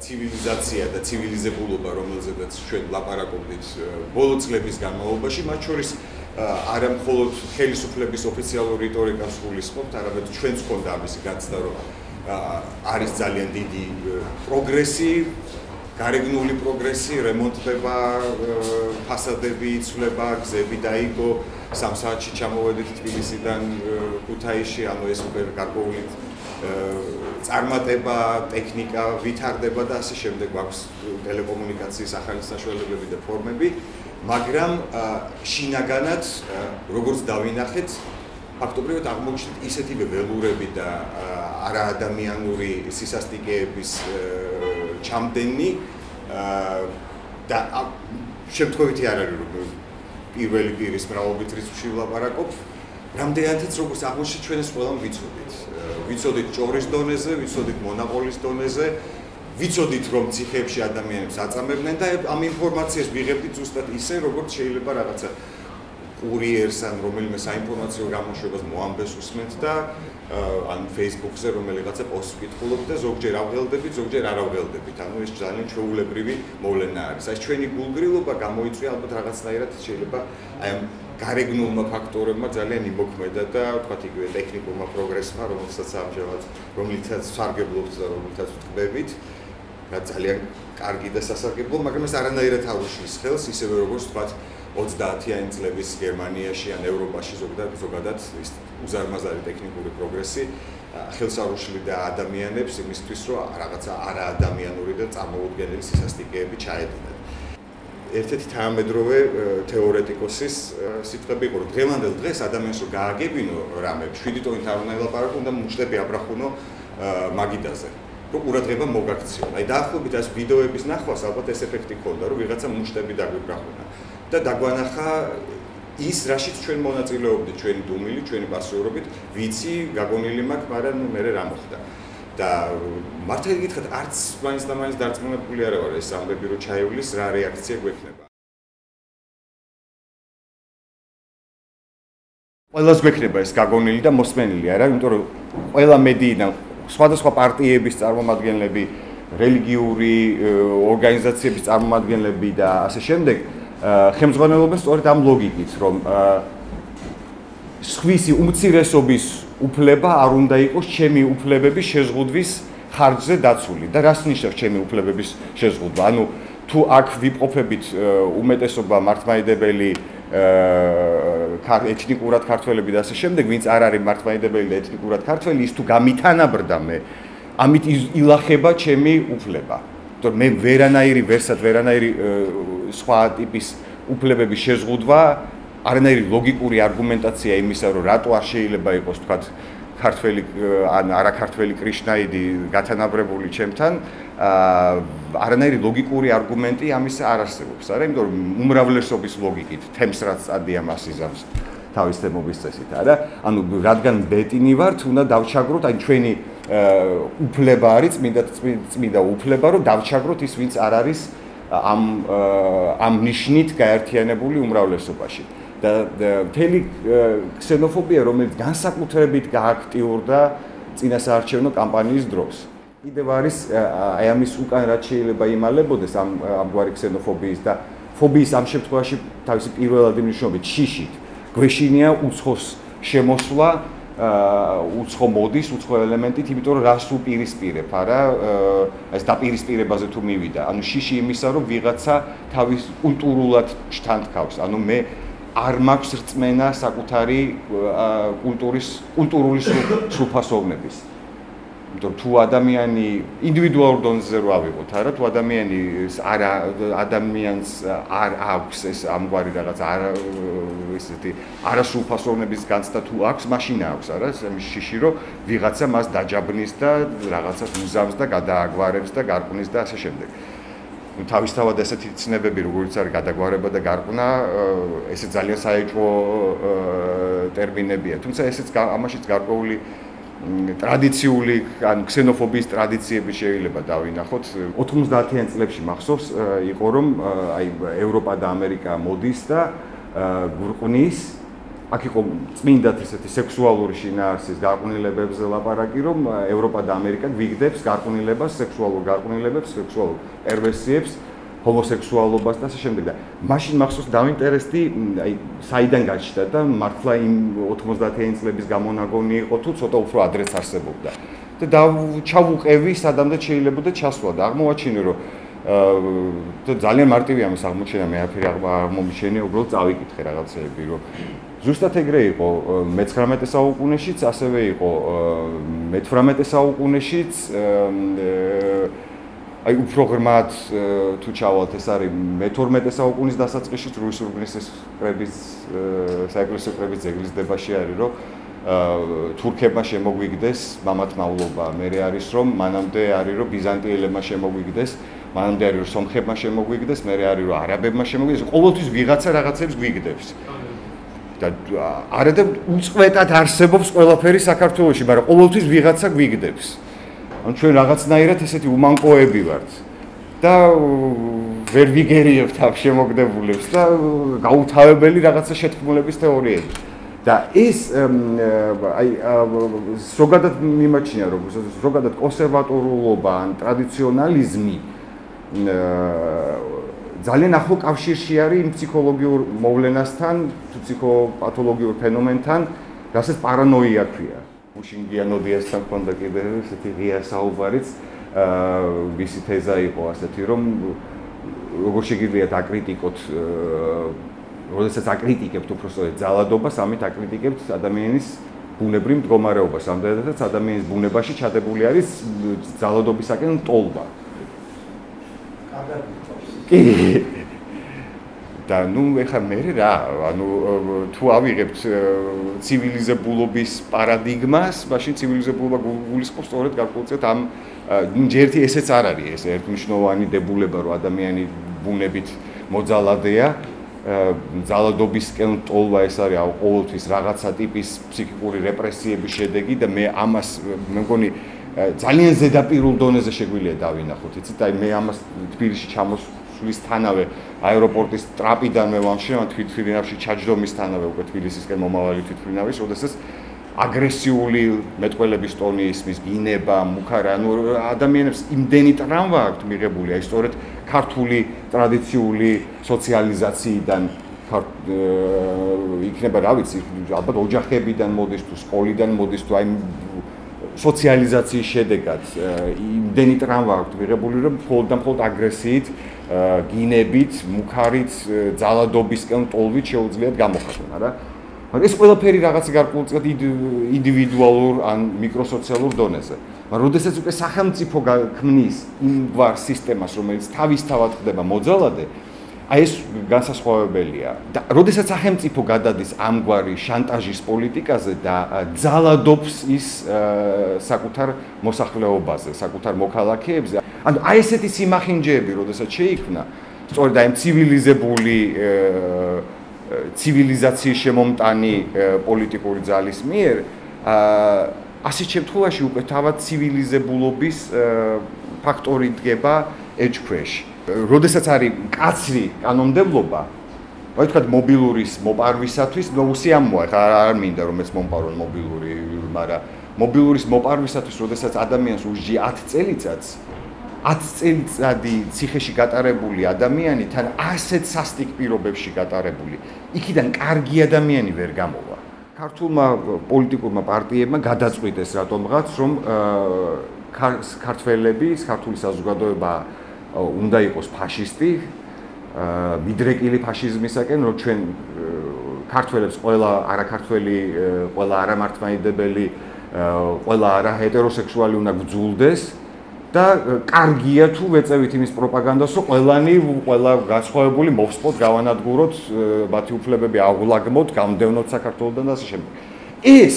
ცივილიზაცია და ცივილიზებულობა, რომელზედაც ჩვენ ლაპარაკობდით ბოლო წლების განმავლობაში, მათ შორის არა მხოლოდ ხელისუფლების ოფიციალური რიტორიკას გულისხმობთ, არამედ ჩვენც ჰქონდა ამისი გაცდა, რომ არის ძალიან დიდი პროგრესი, გარეგნული პროგრესი, რემონტდება, ფასადები იცვლება, გზები დაიგო, 3 საათში ჩამოვედით თბილისიდან ქუთაისში, ანუ ეს უკვე გარკვეული წარმატება, ტექნიკა ვითარდება და ასე შემდეგ, გვაქვს ტელეკომუნიკაციის ახალი საშუალებები და ფორმები, მაგრამ შინაგანად, როგორც დავინახეთ, ფაქტობრივად აღმოჩნდით ისეთივე ველურები და არაადამიანური სისასტიკეების ჩამდენი და შემთხვევითი არ არის რომ პირველი პირის მრავალობით რიცხვში ვლაპარაკობ, რამდენადაც როგორც აღმოჩნდით ჩვენ ეს ყველამ ვიცოდით. ვიცოდით ჭორის დონეზე, ვიცოდით მონაყოლის დონეზე, ვიცოდით რომ ციხეებში ადამიანებს აწამებდნენ და ამ ინფორმაციას ვიღებდით ზუსტად ისე, როგორც შეიძლება რაღაცა კურიერს ან რომელიმე საინფორმაციო გამოშვებას მოამბეს უსმენთ და ან Facebook-ზე რომელიღაცა პოსტს ვკითხულობთ და ზოგჯერ ავღელდებით, ზოგჯერ არ ავღელდებით. ანუ ეს ძალიან ჩვეულებრივი მოვლენა არის. აი ჩვენი გულგრილობა გამოიწვია ალბათ რაღაცნაირად შეიძლება აი ამ გარეგნულმა ფაქტორებმა ძალიან იმოქმედა და თქვათ იგივე ტექნიკურმა პროგრესმა, რომლითაც სარგებლობთ და რომლითაც ვტკბებით, რაც ძალიან კარგი და სასარგებლო, მაგრამ ეს არანაირად არ უშლის ხელს, ისევე როგორც თქვათ 30-იანი წლების გერმანიაში ან ევროპაში ზოგადად ის უზარმაზარი ტექნიკური პროგრესი ხელს არ უშლიდა ადამიანებს იმისთვის, რომ რაღაცა არაადამიანური და წარმოუდგენელი სისასტიკეები ჩაედინათ. ერთ-ერთი თანამედროვე თეორეტიკოსის სიტყვები იყო, რომ დღევანდელ დღეს ადამიანს რომ გააგებინო რამე 7 ტონით არ უნდა ელაპარაკო, უნდა მუშტები აბრახუნო მაგიდაზე. რომ ყურადღება მოგაქციო. აი დაახლოებით ეს ვიდეოების ნახვას ალბათ ეს ეფექტი ჰქონდა, რომ ვიღაცა მუშტები დაგვიბრახუნა. და დაგვანახა ის, რაშიც ჩვენ მონაწილეობდით, ჩვენი დუმილი, ჩვენი პასუხობით, ვიცი, გაგონილი მაქვს, მაგრამ მე რა მოხდა. და მართალი გითხრათ, არც მაინც და მაინც დარწმუნებული არ ვარ ეს ამბები რომ ჩაივლის, რა რეაქცია გვექნება. ყველას გვექნება ეს გაგონილი და მოსმენილი არა, იმიტომ რომ ყველა მედიიდან სხვადასხვა პარტიების წარმომადგენლები, რელიგიური ორგანიზაციების წარმომადგენლები და ასე შემდეგ ხელმძღვანელობენ სწორედ ამ ლოგიკით, რომ სხვისი უმცირესობის უფლება არ უნდა იყოს ჩემი უფლებების შეზღუდვის ხარჯზე დაცული და რას ნიშნავს ჩემი უფლებების შეზღუდვა? ანუ თუ აქ ვიმყოფებით უმეტესობა მართლმადიდებელი ეთნიკურად ქართველები და ასე შემდეგ, ვინც არ არის მართლმადიდებელი და ეთნიკურად ქართველი, ის თუ გამითანაბრდა მე, ამით ილახება ჩემი უფლება. იმიტომ მე ვერანაირი სხვა ტიპის უფლებების შეზღუდვა, არანაირი ლოგიკური არგუმენტაცია იმისა, რომ რატო არ შეიძლება იყოს თქვათ ქართველი ან არაქართველი კრიშნაიდი გათანაბრებული ჩემთან, არანაირი ლოგიკური არგუმენტი ამისა არ არსებობს, არა, იმიტომ რომ უმრავლესობის ლოგიკით თემს რაც ადია მას იზამს თავის თემობის წესით, არა? ანუ რადგან ბეტინი ვართ, უნდა დავჩაგროთ, აი ჩვენი უფლება არის, წმინდა უფლება, რომ დავჩაგროთ ის, ვინც არ არის ამ ნიშნით გაერთიანებული უმრავლესობაში. და მთელი ქსენოფობია, რომელიც განსაკუთრებით გააქტიურდა წინასაარჩევნო კამპანიის დროს. კიდევ არის აი ამის უკან რაც შეიძლება იმალებოდეს ამგვარი ქსენოფობიის და ფობიის ამ შემთხვევაში თავისი პირველადი მნიშვნელობით შიშით გვეშინია უცხოს შემოსვლა, უცხო მოდის, უცხო ელემენტით, იმიტომ რომ რას უპირისპირებ, არა, ეს დაპირისპირებაზე თუ მივიდა. ანუ შიში იმისა, რომ ვიღაცა თავის კულტურულად შთანთქავს. ანუ მე არ მაქვს რწმენა საკუთარი კულტურული სრულფასოვნების. იმიტომ თუ ადამიანი ინდივიდუალურ დონეზე რო ავიღოთ, არა, თუ ადამიანს არ აქვს ეს ამგვარი რაღაც არასრულფასოვნების განცდა თუ აქვს, მაშინ აქვს, არა, ამის შიში რომ ვიღაცა მას დაჯაბნის და რაღაცას უზამს და გადააგვარებს და გარკვნის და ასე შემდეგ. თავისთავად ესეთი ცნებები, როგორც არის გადაგვარება და გარკვნა, ესე ძალიან საეჭვო ტერმინებია. თუმცა ესეც ამაშიც გარკვეული ტრადიციული ან ქსენოფობიის ტრადიციები შეიძლება დავინახოთ. 90-იან წლებში მახსოვს იყო რომ აი ევროპა და ამერიკა მოდის და გვყნის აქ იყო წმინდად ესეთი სექსუალური შინაარსის გარყვნილებებზე ლაპარაკი, რომ ევროპა და ამერიკა გვიგდებს გარყვნილებას, სექსუალურ გარყვნილებებს, სექსუალურ პერვერსიებს, ჰომოსექსუალობას და ასე შემდეგ. და მაშინ მახსოვს დავინტერესდი, აი, საიდან გაჩნდა და მართლა იმ 90-იანი წლების გამონაგონი იყო თუ ცოტა უფრო ადრეც არსებობდა. და ჩავუყევი, სადამდე შეიძლება ჩასვლა და აღმოვაჩინე, რომ და ძალიან მარტივია ამას აღმოჩენა, მე არაფერი აღმომიჩენე, უბრალოდ წავიკითხე რაღაცეები, რომ ზუსტად ეგრე იყო მე-19 საუკუნეშიც, ასევე იყო მე-18 საუკუნეშიც, აი უფრო ღრმად თუ ჩავალთ, ეს არის მე-12 საუკუნის დასაწყისში რუსულ-უგრისის კრების საეკლესიო კრების ძეგლის დებაში არის, რომ თურქებმა შემოგვიგდეს მამათმავლობა, მერე არის რომ მანამდე არის რომ ბიზანტიელებმა შემოგვიგდეს, მანამდე არის რომ სომხებმა შემოგვიგდეს, მერე არის რომ არაბებმა შემოგვიგდეს, ყოველთვის ვიღაცა რაღაცებს გვიგდებს. და არა და უწყვეტად არსებობს ყველაფერი საქართველოში, მაგრამ ყოველთვის ვიღაცა გვიგდებს. ანუ ჩვენ რაღაცნაირად ესეთი უმანკოები ვართ და ვერ ვიგერიებთ ამ შემოგდებულებს და გაუთავებელი რაღაცა შეთქმულების თეორიები. და ეს აი ზოგადად მიმაჩნია, რომ ზოგადად კონსერვატორულობა ან ტრადიციონალიზმი ძალიან ახლო კავშირში არის იმ ფსიქოლოგიურ მოვლენასთან, თუ ფსიქოპათოლოგიურ ფენომენთან, რასაც პარანოია ქვია. უშინგიანოდიასთან ქონდა კიდე ესეთი ღია საუბარიც, მისი თეზა იყო ასეთი, რომ როგორ შეგიძლია დაკრიტიკოთ როდესაც აკრიტიკებთ უბრალოდ ძალადობას, ამით აკრიტიკებთ ადამიანის ბუნებრივ მდგომარეობას, ამდენადაც ადამიანის ბუნებაში ჩადებული არის ძალადობისაკენ ტოლვა. კი. და ნუ ეხა მე რა, ანუ თუ ავიღებთ ცივილიზებულობის პარადიგმას, მაშინ ცივილიზებულობა გულისხმობს სწორედ გარკვეულწილად ამ ერთი ესეც არ არის, ეს ერთმნიშვნელოვანი დებულება, რომ ადამიანი ბუნებით მოძალადეა. ძალადობისკენ ტოლვა ეს არის ყოველთვის რაღაცა ტიპის ფსიქიკური რეპრესიების შედეგი და მე ამას მე მგონი ძალიან ზედაპირულ დონეზე შეგვიძლია დავინახოთ. იცით, აი მე ამას თბილისში ჩამოსვლისთანავე აეროპორტის ტრაპიდან მე ვამშევ თვითმფრინავში ჩაჯდომისთანავე უკვე თბილისისკენ მომავალი თვითმფრინავის, როდესაც აგრესიული მეტყველების ტონი ისმის, გინება, მუქარა, ანუ ადამიანებს იმდენი ტრამვა აქვთ მიღებული, აი სწორედ ქართული ტრადიციული სოციალიზაციიდან იქნება, რა ვიცი, ალბათ ოჯახებიდან მოდის თუ სკოლიდან მოდის თუ აი სოციალიზაციის შედეგად იმდენი ტრამვა აქვთ მიღებული, რომ მხოლოდ აგრესიით, გინებით, მუქარით, ძალადობისკენ ტოლვით შეუძლიათ გამოხატონ, არა? მაგრამ ეს ყველაფერი რაღაც გარკვეულწილად ინდივიდუალურ ან მიკროსოციალურ დონეზე. მაგრამ როდესაც უკვე სახელმწიფო ქმნის იმგვარ სისტემას, რომელიც თავისთავად ხდება მოძალადე, აი ეს განსასხვავებელია. და როდესაც სახელმწიფო გადადის ამგვარი შანტაჟის პოლიტიკაზე და ძალადობს ის საკუთარ მოსახლეობაზე, საკუთარ მოქალაქეებზე, ანუ აი ესეთი სიმახინჯეები, როდესაც შეიქმნა, სწორედ აი ცივილიზებული ცივილიზაციის შემომტანი პოლიტიკური ძალის მიერ, ასეთ შემთხვევაში უკვე თავად ცივილიზებულობის ფაქტორი დგება ეჭქვეშ. როდესაც არის მკაცრი კანონმდებლობა, აი თქვა მობილურის მოპარვისათვის, უსიამოა, ხა არ მინდა რომ მეც მომპარვონ მობილური, მაგრამ მობილურის მოპარვისათვის, როდესაც ადამიანს უსჯი 10 წელიწადს 10 წელიწადი ციხეში გატარებული ადამიანი თან ასეთ სასტიკ პირობებში გატარებული. იქიდან კარგი ადამიანი ვერ გამოვა. ქართულმა პოლიტიკურმა პარტიებმა გადაწყვიტეს რატომღაც, რომ ქართველები, ქართული საზოგადოება უნდა იყოს ფაშისტი, მიდრეკილი ფაშიზმისაკენ, რომ ჩვენ ქართველებს ყველა არაქართველი, ყველა არამართლმადიდებელი, ყველა არაჰეტეროსექსუალი უნდა გძულდეს. და კარგია თუ ვეწევით იმის პროპაგანდას, რომ ყველა განსხვავებული მოვსპოთ, გავანადგუროთ, მათი უფლებები აღვლაგმოთ, გამდევნოთ საქართველოსთან და ასე შემდეგ. ეს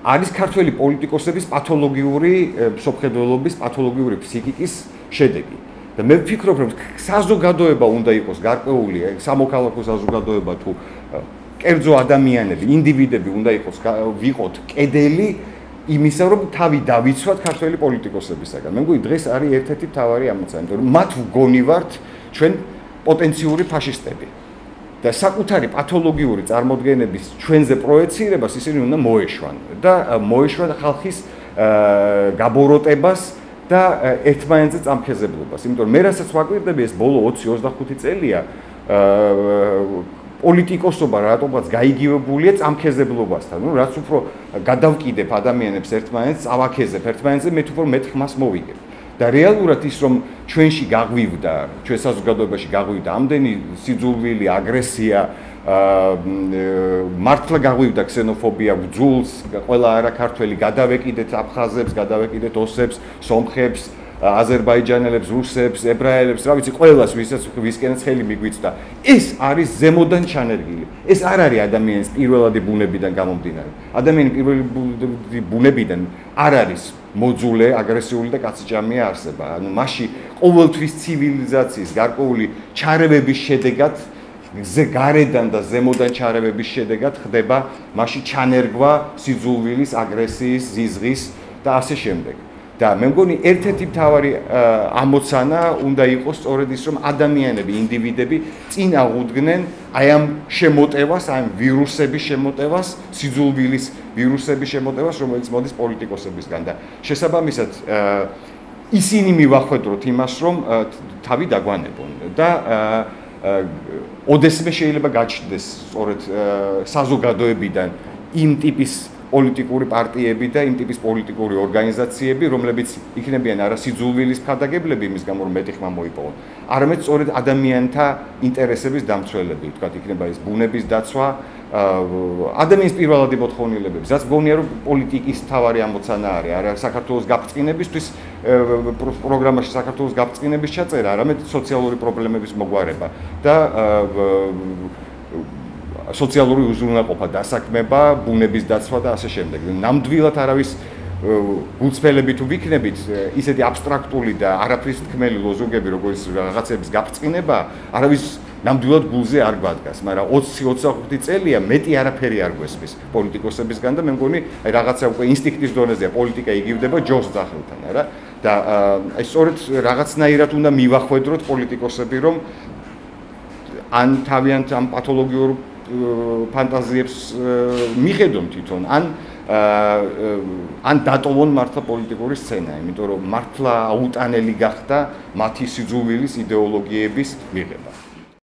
არის ქართველი პოლიტიკოსების პათოლოგიური მსოფლმხედველობის, პათოლოგიური ფსიქიკის შედეგი. და მე ვფიქრობ, რომ საზოგადოება უნდა იყოს გარკვეული, სამოქალაქო საზოგადოება თუ კერძო ადამიანები, ინდივიდები უნდა ვიყოთ კედელი იმისა, რომ თავი დავიცვათ ქართველი პოლიტიკოსებისაგან. მე მგონი დღეს არის ერთ-ერთი მთავარი ამოცანა, რომ მათ ვგონივართ ჩვენ პოტენციური ფაშისტები. და საკუთარი პათოლოგიური წარმოდგენების ჩვენზე პროექცირებას ისინი უნდა მოეშვან და მოეშვან ხალხის გაბოროტებას და ერთმანეთზე წამქეზებლობას. იმიტომ რომ მე რასაც ვაკვირდები ეს ბოლო 20-25 წელია პოლიტიკოსობა რატომაც გაიგივებულია წამქეზებლობასთან. ნუ რაც უფრო გადავკიდებ ადამიანებს ერთმანეთს, ავაქეზებ ერთმანეთზე, მე უფრო მეტ ხმას მოვიგებ. და რეალურად ის რომ ჩვენში გაღვივდა, ჩვენ საზოგადოებაში გაღვივდა ამდენი სიძულვილი, აგრესია, მართლა გაღვივდა ქსენოფობია, ბძულს, ყველა არაქართველი გადავეკიდეთ აფხაზებს, გადავეკიდეთ ოსებს, სომხებს, აზერბაიჯანელებს, რუსებს, ებრაელებს, რა ვიცი, ყველას ვისკენაც ხელი მიგვიწდა. ეს არის ზემოდან ჩანერგილი. ეს არ არის ადამიანის პირველადი ბუნებიდან გამომდინარე. ადამიანის პირველადი ბუნებიდან არ არის მოძულე, აგრესიული და კაციჭამია არსება. ანუ მასში ყოველთვის ცივილიზაციის გარკვეული ჩარევების შედეგად გარედან და ზემოდან ჩარევების შედეგად ხდება მასში ჩანერგვა სიძულვილის, აგრესიის, ზიზღის და ასე შემდეგ. და მე მგონი ერთ-ერთი მთავარი ამოცანა უნდა იყოს სწორედ ის, რომ ადამიანები, ინდივიდები წინ აღუდგნენ აი ამ შემოტევას, აი ამ ვირუსების შემოტევას, სიძულვილის ვირუსების შემოტევას, რომელიც მოდის პოლიტიკოსებისგან და შესაბამისად ისინი მივახვედროთ იმას, რომ თავი დაგვანებონ და ოდესმე შეიძლება გაჩნდეს სწორედ საზოგადოებიდან იმ ტიპის პოლიტიკური პარტიები და იმ ტიპის პოლიტიკური ორგანიზაციები, რომლებიც იქნებიან არა სიძულვილის მხარდაგებლები იმის გამო, რომ მეტი ხმა მოიპოვონ, არამედ სწორედ ადამიანთა ინტერესების დამცველები, თქვათ, იქნება ეს ბუნების დაცვა, ადამიანის პირველადი მოთხოვნილებები, რაც მგონია, რომ პოლიტიკის მთავარი ამოცანა არის, არა საქართველოს გაფრწყინებისთვის, პროგრამაში საქართველოს გაფრწყინების ჩაწერა, არამედ სოციალური პრობლემების მოგვარება და სოციალური უზრუნველყოფა, დასაქმება, ბუნების დაცვა და ასე შემდეგ. ნამდვილად არავის გულწრფელები თუ ვიქნებით, ისეთი აბსტრაქტული და არაფრის თქმელი ლოზუნგები, როგორც რაღაცების გაფრწყინება, არავის ნამდვილად გულზე არ გვადგას, მაგრამ 20-25 წელია მეტი არაფერი არ გვესმის პოლიტიკოსებისგან და მე მგონი, აი რაღაცა უკვე ინსტინქტის დონეზეა, პოლიტიკა იგივდება ჯოს სახელთან, არა? და აი სწორედ რაღაცნაირად უნდა მივახვედროთ პოლიტიკოსები, რომ ან თავიანთ ამ პათოლოგიურ ფანტაზიებს მიხედონ თვითონ, ან დატოვონ მართლა პოლიტიკური სცენა, იმიტომ რომ მართლა აუტანელი გახდა მათი სიძულვილის იდეოლოგიების მიღება.